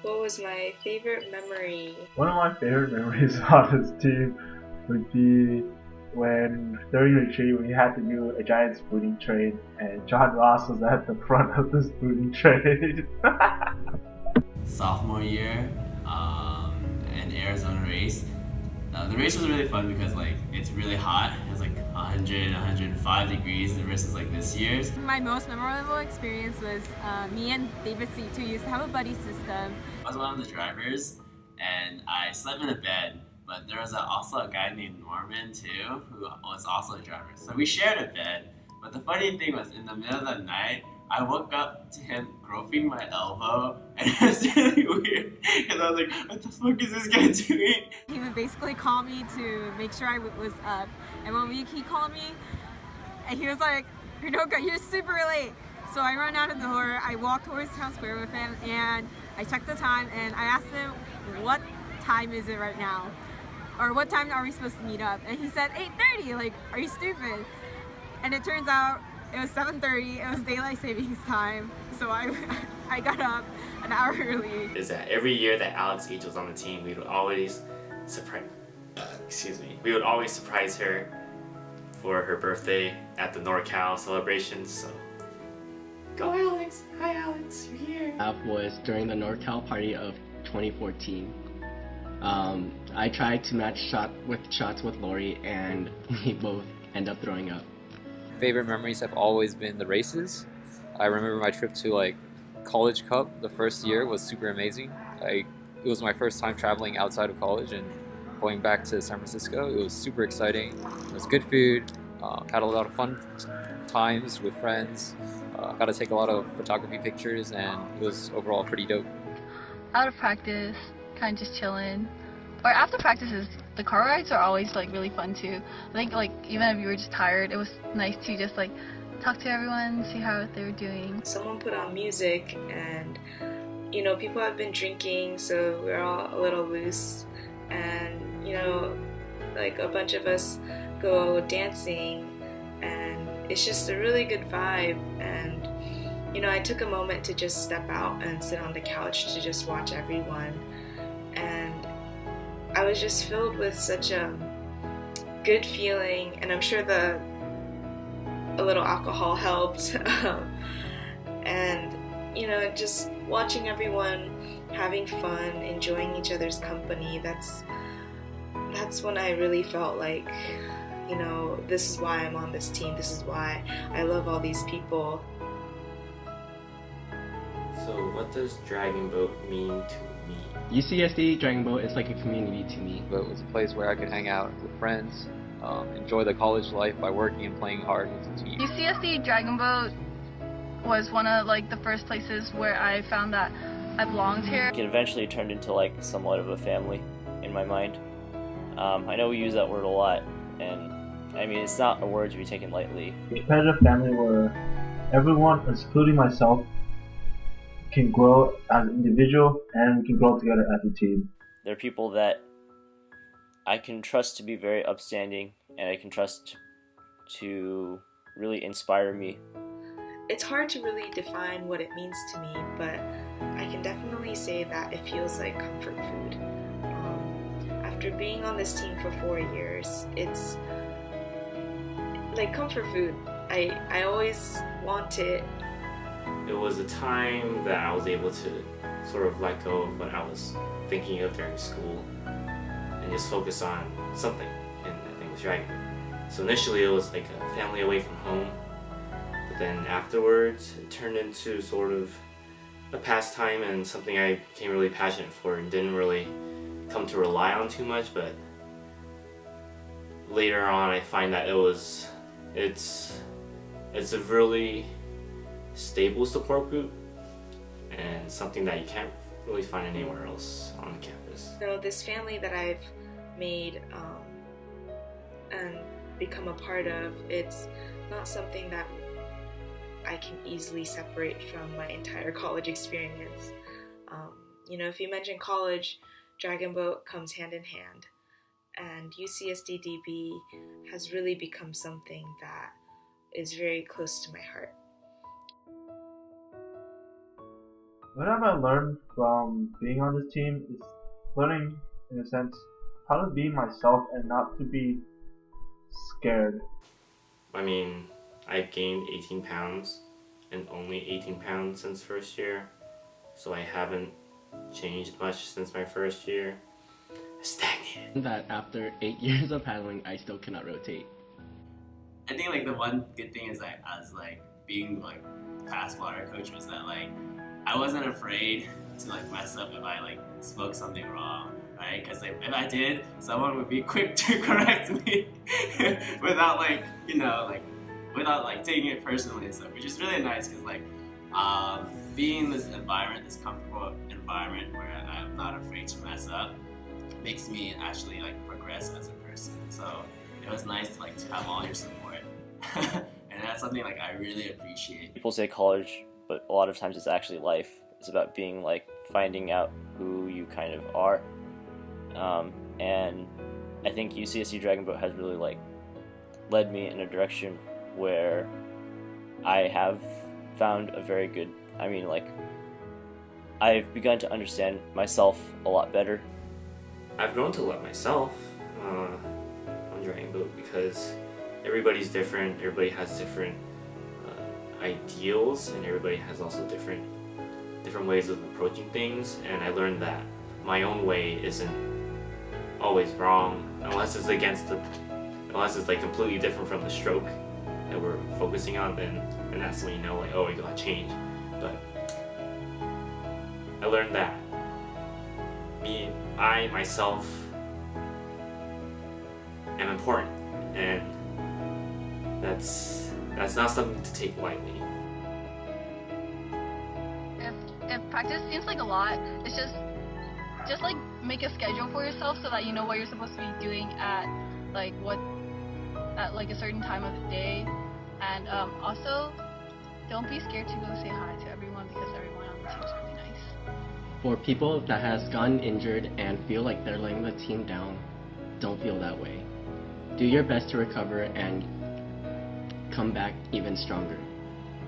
What was my favorite memory? One of my favorite memories on this team would be when during retreat we had to do a giant spooning train and John Ross was at the front of the spooning train. Sophomore year, an Arizona race. The race was really fun because it's really hot. It was 100, 105 degrees versus this year's. My most memorable experience was me and David C2 used to have a buddy system. I was one of the drivers and I slept in a bed, but there was also a guy named Norman too who was also a driver. So we shared a bed, but the funny thing was in the middle of the night, I woke up to him groping my elbow, and it was really weird because I was like, what the fuck is this guy doing? He would basically call me to make sure I was up, and when he called me, and he was like, you're super late. So I ran out of the door, I walked towards town square with him, and I checked the time, and I asked him, what time is it right now? Or what time are we supposed to meet up? And he said, 8:30, are you stupid? And it turns out, it was 7:30, it was daylight savings time, so I got up an hour early. Is that every year that Alex H was on the team, we would always surprise her for her birthday at the NorCal celebrations, so go Alex! Hi Alex, you're here! That was during the NorCal party of 2014. I tried to match shots with Lori and we both end up throwing up. Favorite memories have always been the races. I remember my trip to College Cup the first year was super amazing. It was my first time traveling outside of college and going back to San Francisco. It was super exciting. It was good food, had a lot of fun times with friends, got to take a lot of photography pictures, and it was overall pretty dope. Out of practice, kind of just chilling. Or after practices, the car rides are always really fun too. I think even if you were just tired, it was nice to just talk to everyone, see how they were doing. Someone put on music and people have been drinking, so we're all a little loose, and a bunch of us go dancing, and it's just a really good vibe. And I took a moment to just step out and sit on the couch to just watch everyone, and I was just filled with such a good feeling, and I'm sure a little alcohol helped. And just watching everyone having fun, enjoying each other's company, that's when I really felt like, this is why I'm on this team, this is why I love all these people. So what does Dragon Boat mean to me? UCSD Dragon Boat is like a community to me. But it was a place where I could hang out with friends, enjoy the college life by working and playing hard with the team. UCSD Dragon Boat was one of the first places where I found that I belonged here. It eventually turned into somewhat of a family in my mind. I know we use that word a lot, and I mean it's not a word to be taken lightly. A competitive family where everyone, including myself, can grow as an individual and we can grow together as a team. There are people that I can trust to be very upstanding, and I can trust to really inspire me. It's hard to really define what it means to me, but I can definitely say that it feels like comfort food. After being on this team for 4 years, it's like comfort food. I always want it. It was a time that I was able to sort of let go of what I was thinking of during school and just focus on something, and I think it was Dragon Boat. So initially it was like a family away from home, but then afterwards it turned into sort of a pastime and something I became really passionate for and didn't really come to rely on too much, but later on I find that it's a really stable support group and something that you can't really find anywhere else on campus. So this family that I've made and become a part of, it's not something that I can easily separate from my entire college experience. If you mention college, Dragon Boat comes hand in hand, and UCSD DB has really become something that is very close to my heart. What have I learned from being on this team is learning, in a sense, how to be myself and not to be scared. I mean, I've gained 18 pounds and only 18 pounds since first year, so I haven't changed much since my first year. I stagnated. That after 8 years of paddling, I still cannot rotate. I think like the one good thing is like as like being like fast water coach was that like I wasn't afraid to like mess up if I like spoke something wrong, right? Because like if I did, someone would be quick to correct me without like without like taking it personally and stuff, which is really nice because like being in this environment, this comfortable environment where I'm not afraid to mess up, makes me actually like progress as a person. So it was nice like to have all your support. And that's something like I really appreciate. People say college, but a lot of times it's actually life. It's about being like finding out who you kind of are. And I think UCSD Dragon Boat has really like led me in a direction where I have found a very good, I've begun to understand myself a lot better. I've grown to love myself on Dragon Boat because everybody's different, everybody has different ideals, and everybody has also different ways of approaching things, and I learned that my own way isn't always wrong unless it's like completely different from the stroke that we're focusing on, then that's when you know like, oh, we gotta change. But I learned that I myself am important, and that's not something to take lightly. If practice seems like a lot, it's just like make a schedule for yourself so that you know what you're supposed to be doing at like a certain time of the day, and also don't be scared to go say hi to everyone because everyone on the team is really nice. For people that has gotten injured and feel like they're letting the team down, don't feel that way. Do your best to recover and come back even stronger.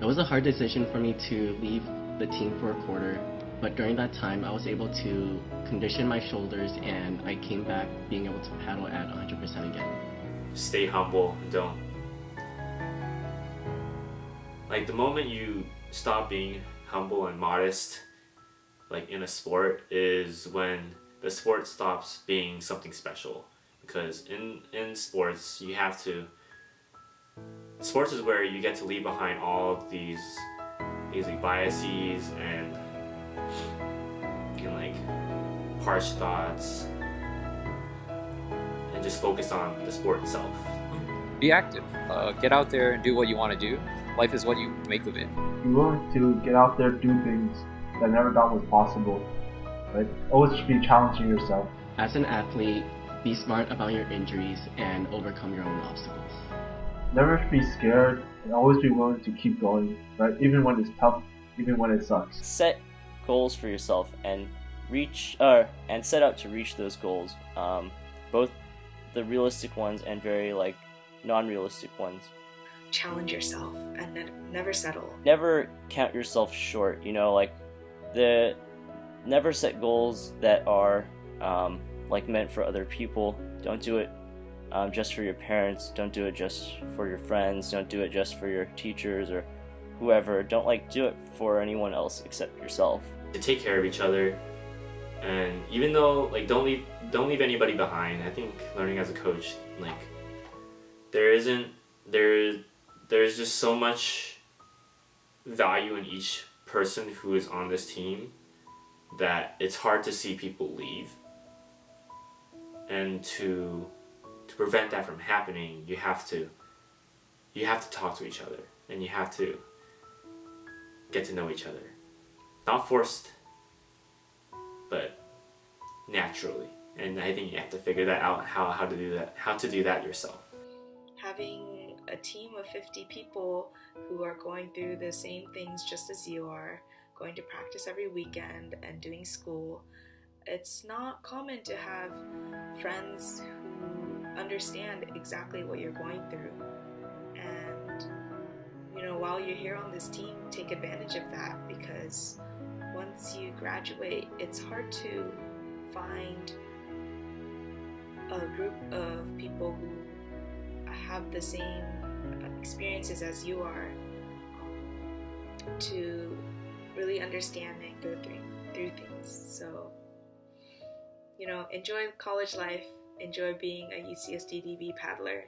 It was a hard decision for me to leave the team for a quarter, but during that time I was able to condition my shoulders and I came back being able to paddle at 100% again. Stay humble, don't. Like the moment you stop being humble and modest, like in a sport, is when the sport stops being something special. Because in sports, you have to. Sports is where you get to leave behind all these like biases and like harsh thoughts, and just focus on the sport itself. Be active. Get out there and do what you want to do. Life is what you make of it. Be willing to get out there, do things that I never thought was possible. Right? Always be challenging yourself. As an athlete, be smart about your injuries and overcome your own obstacles. Never be scared and always be willing to keep going, right? Even when it's tough, even when it sucks. Set goals for yourself and set out to reach those goals. Both the realistic ones and very like non-realistic ones. Challenge yourself and never settle. Never count yourself short. Never set goals that are like meant for other people. Don't do it just for your parents. Don't do it just for your friends. Don't do it just for your teachers or whoever. Don't do it for anyone else except yourself. To take care of each other, and even though don't leave anybody behind. I think learning as a coach, there's just so much value in each person who is on this team that it's hard to see people leave. And to prevent that from happening, you have to talk to each other, and you have to get to know each other. Not forced, but naturally. And I think you have to figure that out, how to do that yourself. Having a team of 50 people who are going through the same things just as you are, going to practice every weekend and doing school, it's not common to have friends who understand exactly what you're going through. And while you're here on this team, take advantage of that, because once you graduate, it's hard to find a group of people who have the same experiences as you are, to really understand and go through things. So, enjoy college life, enjoy being a UCSD DB paddler.